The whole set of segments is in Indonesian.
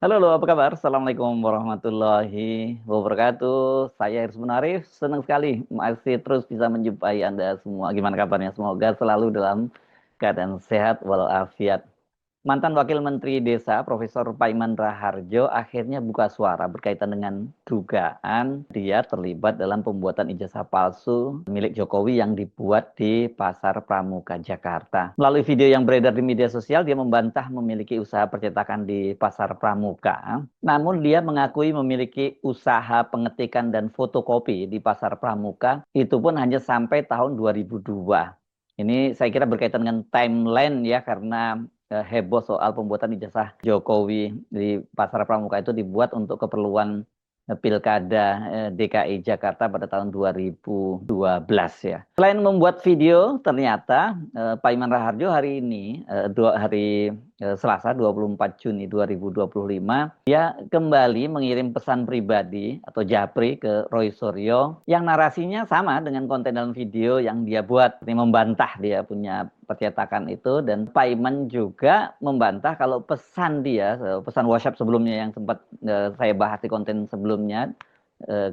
Halo, halo, apa kabar? Assalamualaikum warahmatullahi wabarakatuh. Saya Iris Munarif, senang sekali masih terus bisa menjumpai Anda semua. Gimana kabarnya? Semoga selalu dalam keadaan sehat walafiat. Mantan Wakil Menteri Desa Profesor Paiman Raharjo akhirnya buka suara berkaitan dengan dugaan dia terlibat dalam pembuatan ijazah palsu milik Jokowi yang dibuat di Pasar Pramuka, Jakarta. Melalui video yang beredar di media sosial, dia membantah memiliki usaha percetakan di Pasar Pramuka. Namun dia mengakui memiliki usaha pengetikan dan fotokopi di Pasar Pramuka, itu pun hanya sampai tahun 2002. Ini saya kira berkaitan dengan timeline ya, karena heboh soal pembuatan ijazah Jokowi di Pasar Pramuka itu dibuat untuk keperluan Pilkada DKI Jakarta pada tahun 2012 ya. Selain membuat video, ternyata Paiman Raharjo hari ini, hari Selasa 24 Juni 2025, dia kembali mengirim pesan pribadi atau japri ke Roy Suryo yang narasinya sama dengan konten dalam video yang dia buat. Ini membantah dia punya percetakan itu, dan Paiman juga membantah kalau pesan dia, pesan WhatsApp sebelumnya yang sempat saya bahas di konten sebelumnya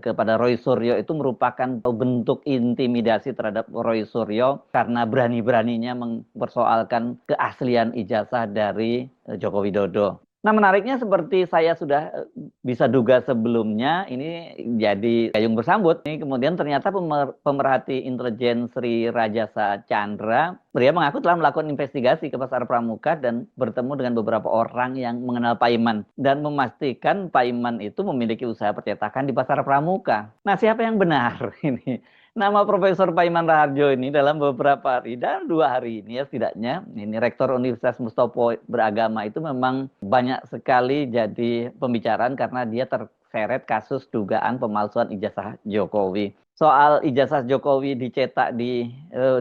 kepada Roy Suryo itu merupakan bentuk intimidasi terhadap Roy Suryo karena berani-beraninya mempersoalkan keaslian ijazah dari Joko Widodo. Nah, menariknya seperti saya sudah bisa duga sebelumnya, ini jadi gayung bersambut. Ini kemudian ternyata pemerhati intelijen Sri Rajasa Chandra, dia mengaku telah melakukan investigasi ke Pasar Pramuka dan bertemu dengan beberapa orang yang mengenal Paiman dan memastikan Paiman itu memiliki usaha percetakan di Pasar Pramuka. Nah, siapa yang benar ini? Nama Profesor Paiman Raharjo ini dalam beberapa hari dan 2 hari ini ya setidaknya, ini Rektor Universitas Mustopo Beragama itu memang banyak sekali jadi pembicaraan karena dia terseret kasus dugaan pemalsuan ijazah Jokowi. Soal ijazah Jokowi dicetak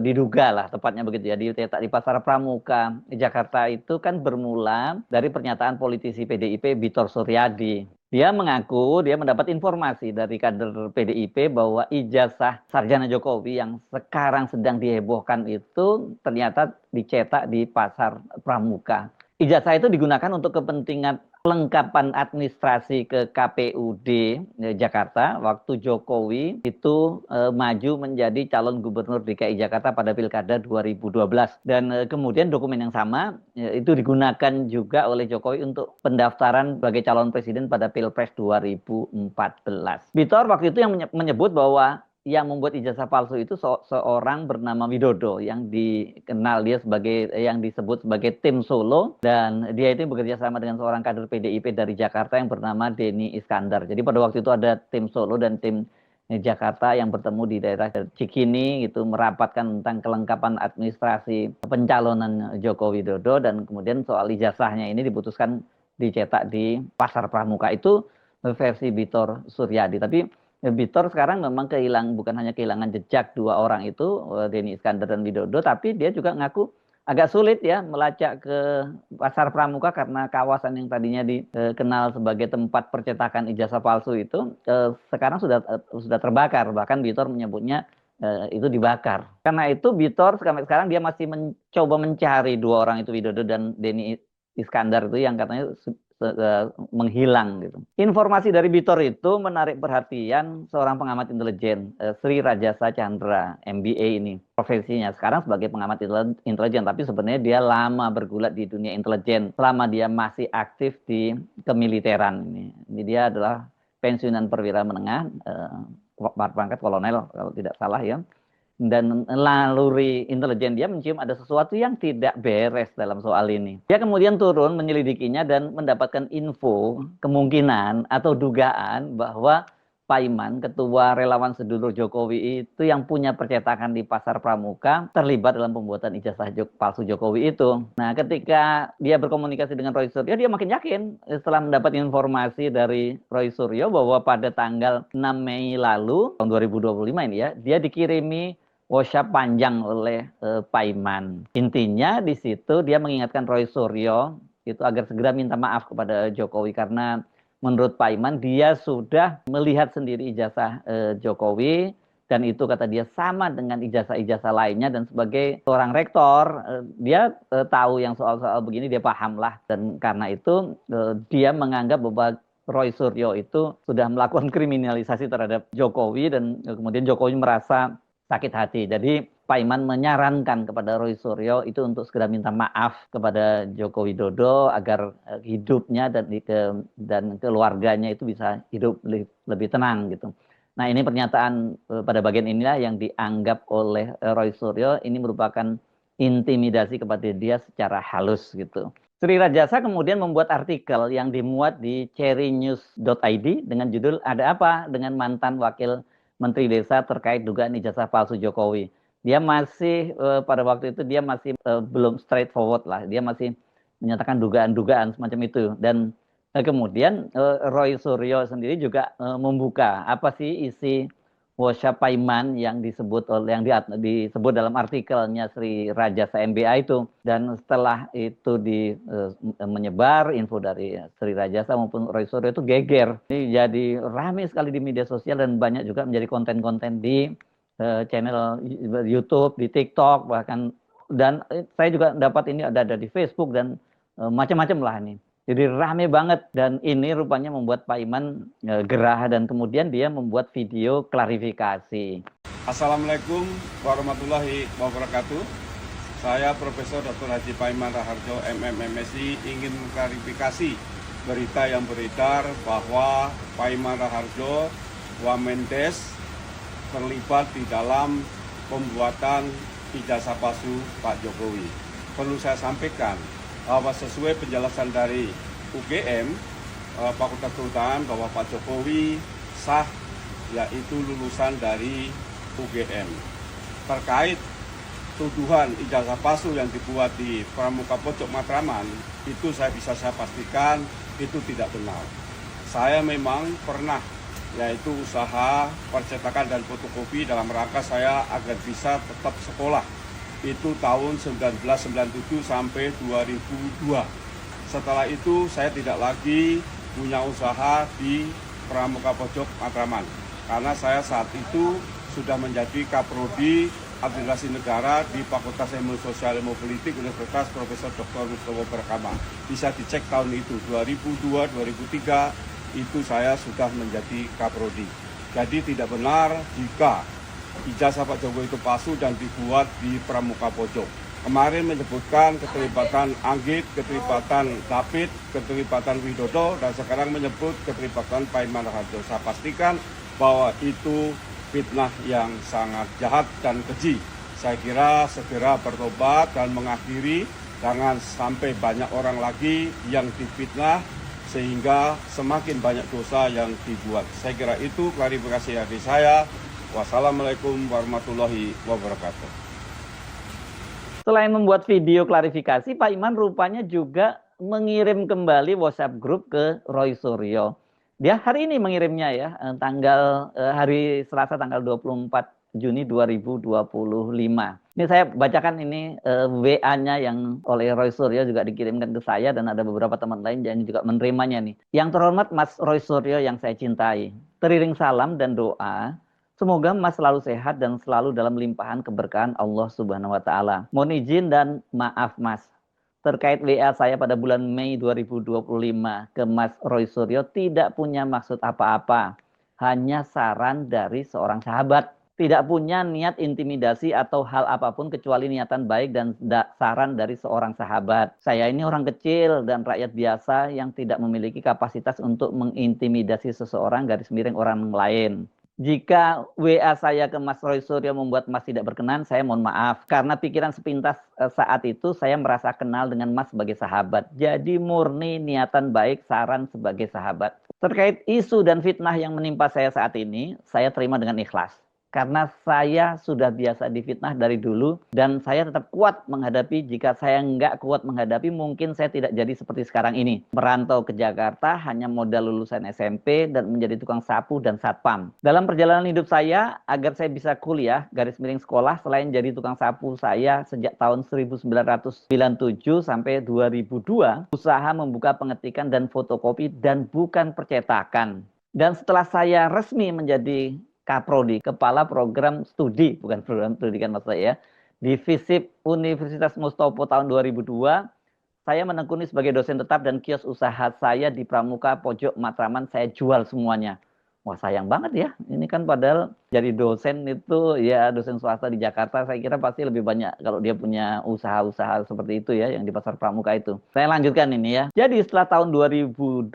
diduga lah tepatnya begitu ya, dicetak di Pasar Pramuka Jakarta itu kan bermula dari pernyataan politisi PDIP Bitor Suryadi. Dia mengaku dia mendapat informasi dari kader PDIP bahwa ijazah sarjana Jokowi yang sekarang sedang dihebohkan itu ternyata dicetak di Pasar Pramuka. Ijazah itu digunakan untuk kepentingan pelengkapan administrasi ke KPUD Jakarta waktu Jokowi itu maju menjadi calon gubernur DKI Jakarta pada Pilkada 2012, dan kemudian dokumen yang sama itu digunakan juga oleh Jokowi untuk pendaftaran sebagai calon presiden pada Pilpres 2014. Bitor waktu itu yang menyebut bahwa yang membuat ijazah palsu itu seorang bernama Widodo yang dikenal dia sebagai yang disebut sebagai tim Solo, dan dia itu bekerja sama dengan seorang kader PDIP dari Jakarta yang bernama Denny Iskandar. Jadi pada waktu itu ada tim Solo dan tim Jakarta yang bertemu di daerah Cikini itu merapatkan tentang kelengkapan administrasi pencalonan Joko Widodo, dan kemudian soal ijazahnya ini diputuskan dicetak di Pasar Pramuka. Itu versi Bitor Suryadi. Tapi Bitor sekarang memang bukan hanya kehilangan jejak dua orang itu, Denny Iskandar dan Widodo, tapi dia juga ngaku agak sulit ya melacak ke Pasar Pramuka karena kawasan yang tadinya dikenal sebagai tempat percetakan ijazah palsu itu sekarang sudah terbakar. Bahkan Bitor menyebutnya itu dibakar. Karena itu Bitor sampai sekarang dia masih mencoba mencari dua orang itu, Widodo dan Denny Iskandar itu yang katanya menghilang gitu. Informasi dari Bitor itu menarik perhatian seorang pengamat intelijen, Sri Rajasa Chandra, MBA ini. Profesinya sekarang sebagai pengamat intelijen, tapi sebenarnya dia lama bergulat di dunia intelijen selama dia masih aktif di kemiliteran ini. Jadi dia adalah pensiunan perwira menengah, pangkat kolonel kalau tidak salah ya, dan naluri intelijen dia mencium ada sesuatu yang tidak beres dalam soal ini. Dia kemudian turun menyelidikinya dan mendapatkan info, kemungkinan atau dugaan bahwa Paiman, ketua relawan sedulur Jokowi itu yang punya percetakan di Pasar Pramuka, terlibat dalam pembuatan ijazah palsu Jokowi itu. Nah, ketika dia berkomunikasi dengan Roy Suryo, dia makin yakin setelah mendapat informasi dari Roy Suryo bahwa pada tanggal 6 Mei lalu, tahun 2025 ini ya, dia dikirimi WhatsApp panjang oleh Paiman. Intinya di situ dia mengingatkan Roy Suryo itu agar segera minta maaf kepada Jokowi karena menurut Paiman dia sudah melihat sendiri ijazah Jokowi dan itu kata dia sama dengan ijazah-ijazah lainnya, dan sebagai seorang rektor dia tahu yang soal-soal begini dia paham lah, dan karena itu dia menganggap bahwa Roy Suryo itu sudah melakukan kriminalisasi terhadap Jokowi, dan kemudian Jokowi merasa sakit hati. Jadi Pak Iman menyarankan kepada Roy Suryo itu untuk segera minta maaf kepada Joko Widodo agar hidupnya dan keluarganya itu bisa hidup lebih tenang gitu. Nah, ini pernyataan pada bagian inilah yang dianggap oleh Roy Suryo ini merupakan intimidasi kepada dia secara halus gitu. Sri Rajasa kemudian membuat artikel yang dimuat di cherrynews.id dengan judul "Ada apa dengan mantan wakil Menteri Desa terkait dugaan ijazah palsu Jokowi?" Dia masih pada waktu itu dia masih belum straightforward lah. Dia masih menyatakan dugaan-dugaan semacam itu, dan kemudian Roy Suryo sendiri juga membuka apa sih isi WhatsApp Paiman yang disebut disebut dalam artikelnya Sri Rajasa MBA itu, dan setelah itu menyebar info dari Sri Rajasa maupun Roy Suryo itu geger. Ini jadi ramai sekali di media sosial dan banyak juga menjadi konten-konten di channel YouTube, di TikTok bahkan, dan saya juga dapat ini ada di Facebook dan macam-macam lah ini. Jadi rame banget, dan ini rupanya membuat Pak Iman gerah, dan kemudian dia membuat video klarifikasi. Assalamualaikum warahmatullahi wabarakatuh. Saya Profesor Dr. Haji Paiman Raharjo, MMMSI, ingin mengklarifikasi berita yang beredar bahwa Paiman Raharjo, Wamendes, terlibat di dalam pembuatan ijazah palsu Pak Jokowi. Perlu saya sampaikan bahwa sesuai penjelasan dari UGM, Fakultas Kehutanan, bahwa Pak Jokowi sah, yaitu lulusan dari UGM. Terkait tuduhan ijazah palsu yang dibuat di Pramuka Pojok Matraman, itu saya pastikan itu tidak benar. Saya memang pernah yaitu usaha percetakan dan fotokopi dalam rangka saya agar bisa tetap sekolah. Itu tahun 1997 sampai 2002. Setelah itu saya tidak lagi punya usaha di Pramuka Pojok Matraman, karena saya saat itu sudah menjadi Kaprodi Administrasi Negara di Fakultas Ilmu Sosial Ilmu Politik Universitas Profesor Dr. Mustowo Berkama. Bisa dicek tahun itu 2002-2003 itu saya sudah menjadi Kaprodi. Jadi tidak benar jika ijazah Pak Jokowi itu palsu dan dibuat di Pramuka Pojok. Kemarin menyebutkan keterlibatan Anggit, keterlibatan David, keterlibatan Widodo, dan sekarang menyebut keterlibatan Paiman Raharjo. Saya pastikan bahwa itu fitnah yang sangat jahat dan keji. Saya kira segera bertobat dan mengakhiri, jangan sampai banyak orang lagi yang difitnah sehingga semakin banyak dosa yang dibuat. Saya kira itu klarifikasi dari saya. Wassalamualaikum warahmatullahi wabarakatuh. Selain membuat video klarifikasi, Pak Iman rupanya juga mengirim kembali WhatsApp grup ke Roy Suryo. Dia hari ini mengirimnya ya, hari Selasa tanggal 24 Juni 2025. Ini saya bacakan ini WA-nya yang oleh Roy Suryo juga dikirimkan ke saya, dan ada beberapa teman lain yang juga menerimanya nih. Yang terhormat Mas Roy Suryo yang saya cintai, teriring salam dan doa, semoga Mas selalu sehat dan selalu dalam limpahan keberkahan Allah Subhanahu wa taala. Mohon izin dan maaf Mas, terkait WA saya pada bulan Mei 2025 ke Mas Roy Suryo tidak punya maksud apa-apa, hanya saran dari seorang sahabat. Tidak punya niat intimidasi atau hal apapun kecuali niatan baik dan saran dari seorang sahabat. Saya ini orang kecil dan rakyat biasa yang tidak memiliki kapasitas untuk mengintimidasi seseorang garis miring orang lain. Jika WA saya ke Mas Roy Suryo membuat Mas tidak berkenan, saya mohon maaf. Karena pikiran sepintas saat itu saya merasa kenal dengan Mas sebagai sahabat. Jadi murni niatan baik, saran sebagai sahabat. Terkait isu dan fitnah yang menimpa saya saat ini, saya terima dengan ikhlas. Karena saya sudah biasa difitnah dari dulu, dan saya tetap kuat menghadapi. Jika saya nggak kuat menghadapi, mungkin saya tidak jadi seperti sekarang ini. Merantau ke Jakarta hanya modal lulusan SMP dan menjadi tukang sapu dan satpam. Dalam perjalanan hidup saya, agar saya bisa kuliah, garis miring sekolah, selain jadi tukang sapu, saya sejak tahun 1997 sampai 2002, usaha membuka pengetikan dan fotokopi dan bukan percetakan. Dan setelah saya resmi menjadi Kaprodi, Kepala Program Studi, bukan program pendidikan maksud saya, di FISIP Universitas Mustopo tahun 2002. Saya menekuni sebagai dosen tetap dan kios usaha saya di Pramuka, Pojok, Matraman, saya jual semuanya. Wah sayang banget ya, ini kan padahal jadi dosen itu ya dosen swasta di Jakarta, saya kira pasti lebih banyak kalau dia punya usaha-usaha seperti itu ya yang di Pasar Pramuka itu. Saya lanjutkan ini ya. Jadi setelah tahun 2002,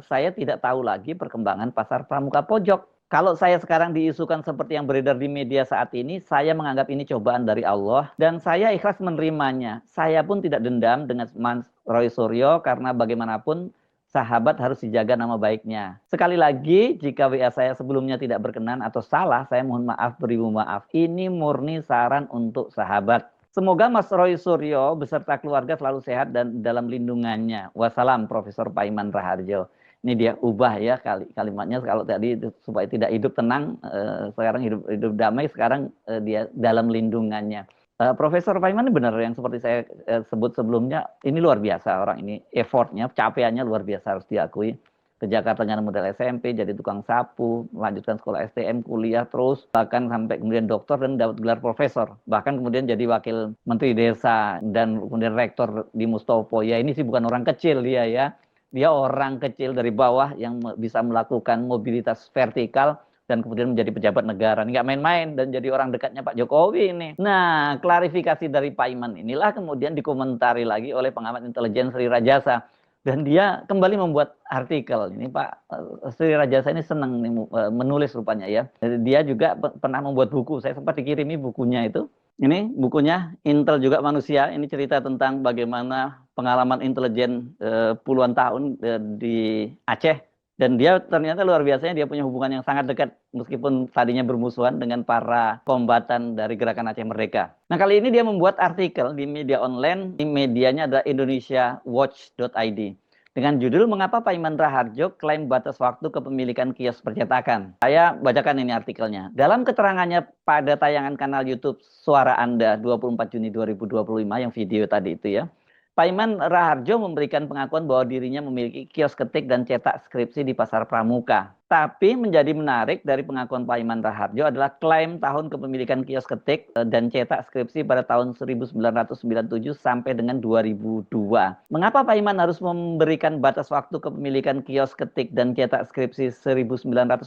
saya tidak tahu lagi perkembangan Pasar Pramuka Pojok. Kalau saya sekarang diisukan seperti yang beredar di media saat ini, saya menganggap ini cobaan dari Allah dan saya ikhlas menerimanya. Saya pun tidak dendam dengan Mas Roy Suryo karena bagaimanapun sahabat harus dijaga nama baiknya. Sekali lagi, jika WA saya sebelumnya tidak berkenan atau salah, saya mohon maaf, beribu maaf. Ini murni saran untuk sahabat. Semoga Mas Roy Suryo beserta keluarga selalu sehat dan dalam lindungannya. Wassalam, Profesor Paiman Raharjo. Ini dia ubah ya kalimatnya, kalau tadi supaya tidak hidup tenang, sekarang hidup damai, sekarang dia dalam lindungannya. Profesor Paiman ini benar yang seperti saya sebut sebelumnya, ini luar biasa orang ini, effortnya, capaiannya luar biasa harus diakui. Ke Jakarta dengan modal SMP, jadi tukang sapu, melanjutkan sekolah STM, kuliah terus, bahkan sampai kemudian doktor dan dapat gelar profesor. Bahkan kemudian jadi wakil menteri desa dan kemudian rektor di Mustopo. Ya ini sih bukan orang kecil dia ya. Dia orang kecil dari bawah yang bisa melakukan mobilitas vertikal dan kemudian menjadi pejabat negara. Nggak main-main dan jadi orang dekatnya Pak Jokowi ini. Nah, klarifikasi dari Pak Iman inilah kemudian dikomentari lagi oleh pengamat intelijen Sri Rajasa. Dan dia kembali membuat artikel. Ini Pak Sri Rajasa ini senang nih, menulis rupanya ya. Dia juga pernah membuat buku. Saya sempat dikirimi bukunya itu. Ini bukunya Intel Juga Manusia. Ini cerita tentang bagaimana pengalaman intelijen puluhan tahun di Aceh. Dan dia ternyata luar biasanya dia punya hubungan yang sangat dekat meskipun tadinya bermusuhan dengan para kombatan dari Gerakan Aceh Merdeka. Nah kali ini dia membuat artikel di media online. Di medianya adalah indonesiawatch.id. Dengan judul Mengapa Paiman Raharjo klaim batas waktu kepemilikan kios percetakan. Saya bacakan ini artikelnya. Dalam keterangannya pada tayangan kanal YouTube Suara Anda 24 Juni 2025 yang video tadi itu ya. Paiman Raharjo memberikan pengakuan bahwa dirinya memiliki kios ketik dan cetak skripsi di Pasar Pramuka. Tapi menjadi menarik dari pengakuan Paiman Raharjo adalah klaim tahun kepemilikan kios ketik dan cetak skripsi pada tahun 1997 sampai dengan 2002. Mengapa Paiman harus memberikan batas waktu kepemilikan kios ketik dan cetak skripsi 1997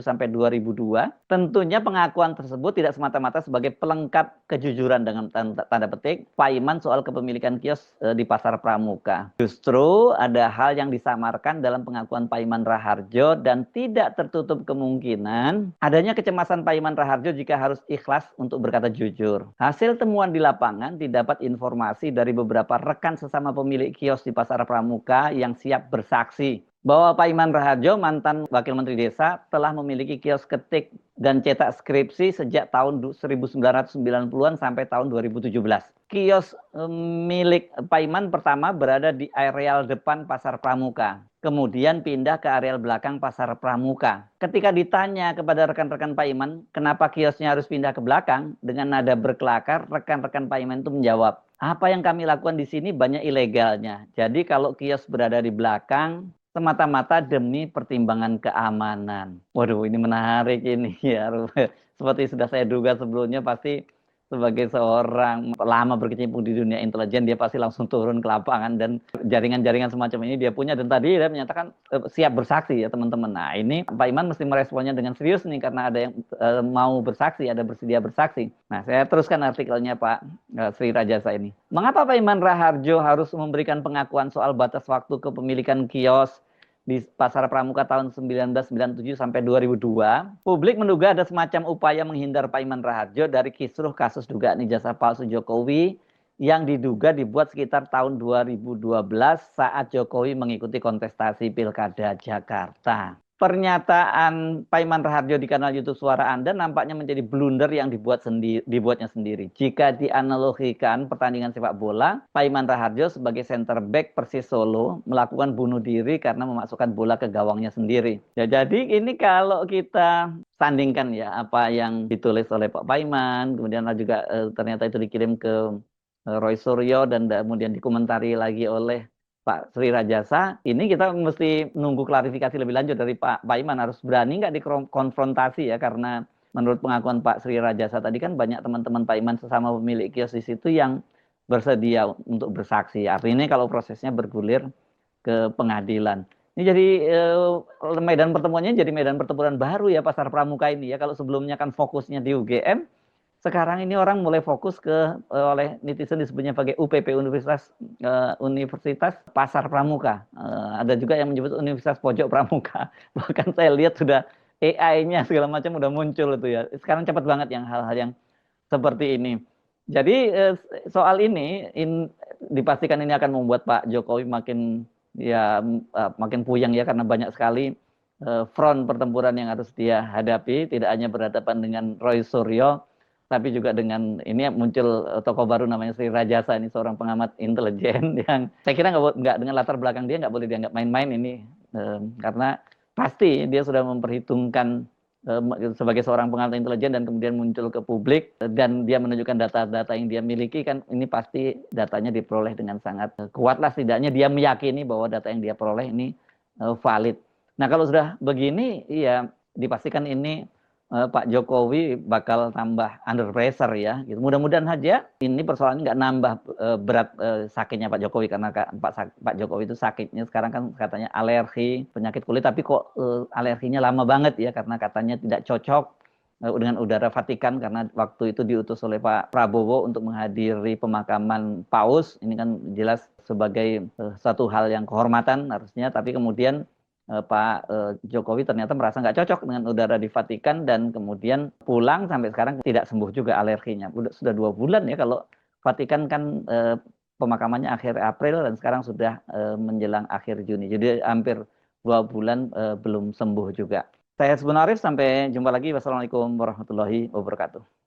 sampai 2002? Tentunya pengakuan tersebut tidak semata-mata sebagai pelengkap kejujuran dengan tanda petik Paiman soal kepemilikan kios di Pasar Pramuka. Justru ada hal yang disamarkan dalam pengakuan Paiman Raharjo dan tidak tertutup kemungkinan adanya kecemasan Paiman Raharjo jika harus ikhlas untuk berkata jujur. Hasil temuan di lapangan didapat informasi dari beberapa rekan sesama pemilik kios di Pasar Pramuka yang siap bersaksi bahwa Paiman Raharjo, mantan Wakil Menteri Desa, telah memiliki kios ketik dan cetak skripsi sejak tahun 1990-an sampai tahun 2017. Kios milik Paiman pertama berada di areal depan Pasar Pramuka. Kemudian pindah ke areal belakang Pasar Pramuka. Ketika ditanya kepada rekan-rekan Paiman, kenapa kiosnya harus pindah ke belakang? Dengan nada berkelakar, rekan-rekan Paiman itu menjawab, apa yang kami lakukan di sini banyak ilegalnya. Jadi kalau kios berada di belakang, semata-mata demi pertimbangan keamanan. Waduh, ini menarik ini ya. Seperti sudah saya duga sebelumnya, pasti sebagai seorang lama berkecimpung di dunia intelijen, dia pasti langsung turun ke lapangan dan jaringan-jaringan semacam ini dia punya. Dan tadi dia menyatakan siap bersaksi ya teman-teman. Nah ini Pak Iman mesti meresponnya dengan serius nih karena ada yang mau bersaksi, ada bersedia bersaksi. Nah saya teruskan artikelnya Pak Sri Rajasa ini. Mengapa Pak Iman Raharjo harus memberikan pengakuan soal batas waktu kepemilikan kios di Pasar Pramuka tahun 1997 sampai 2002, publik menduga ada semacam upaya menghindar Paiman Raharjo dari kisruh kasus dugaan ijazah palsu Jokowi yang diduga dibuat sekitar tahun 2012 saat Jokowi mengikuti kontestasi Pilkada Jakarta. Pernyataan Paiman Raharjo di kanal YouTube Suara Anda nampaknya menjadi blunder yang dibuatnya sendiri. Jika dianalogikan pertandingan sepak bola, Paiman Raharjo sebagai center back Persis Solo melakukan bunuh diri karena memasukkan bola ke gawangnya sendiri. Ya, jadi ini kalau kita sandingkan ya apa yang ditulis oleh Pak Paiman, kemudian juga ternyata itu dikirim ke Roy Suryo dan kemudian dikomentari lagi oleh Pak Sri Rajasa, ini kita mesti nunggu klarifikasi lebih lanjut dari Pak Iman. Harus berani nggak dikonfrontasi ya, karena menurut pengakuan Pak Sri Rajasa tadi kan banyak teman-teman Pak Iman sesama pemilik kios di situ yang bersedia untuk bersaksi. Artinya kalau prosesnya bergulir ke pengadilan. Ini jadi medan pertemuannya jadi medan pertempuran baru ya Pasar Pramuka ini ya. Kalau sebelumnya kan fokusnya di UGM, sekarang ini orang mulai fokus ke oleh netizen disebutnya sebagai UPP, Universitas Pasar Pramuka. Ada juga yang menyebut Universitas Pojok Pramuka. Bahkan saya lihat sudah AI-nya segala macam udah muncul itu ya. Sekarang cepat banget yang hal-hal yang seperti ini. Jadi soal ini dipastikan ini akan membuat Pak Jokowi makin ya makin puyeng ya, karena banyak sekali front pertempuran yang harus dia hadapi, tidak hanya berhadapan dengan Roy Suryo, tapi juga dengan ini muncul tokoh baru namanya Sri Rajasa, ini seorang pengamat intelijen yang saya kira nggak dengan latar belakang dia nggak boleh dianggap main-main ini, karena pasti dia sudah memperhitungkan sebagai seorang pengamat intelijen dan kemudian muncul ke publik dan dia menunjukkan data-data yang dia miliki, kan ini pasti datanya diperoleh dengan sangat kuat lah, setidaknya dia meyakini bahwa data yang dia peroleh ini valid. Nah kalau sudah begini ya dipastikan ini Pak Jokowi bakal tambah under pressure ya. Gitu. Mudah-mudahan saja ini persoalan nggak nambah berat sakitnya Pak Jokowi, karena Pak Jokowi itu sakitnya sekarang kan katanya alergi penyakit kulit, tapi kok alerginya lama banget ya, karena katanya tidak cocok dengan udara Vatikan, karena waktu itu diutus oleh Pak Prabowo untuk menghadiri pemakaman Paus. Ini kan jelas sebagai satu hal yang kehormatan harusnya, tapi kemudian Pak Jokowi ternyata merasa nggak cocok dengan udara di Vatikan dan kemudian pulang, sampai sekarang tidak sembuh juga alerginya. Sudah 2 bulan ya, kalau Vatikan kan pemakamannya akhir April dan sekarang sudah menjelang akhir Juni. Jadi hampir 2 bulan belum sembuh juga. Saya sebenarnya sampai jumpa lagi. Wassalamualaikum warahmatullahi wabarakatuh.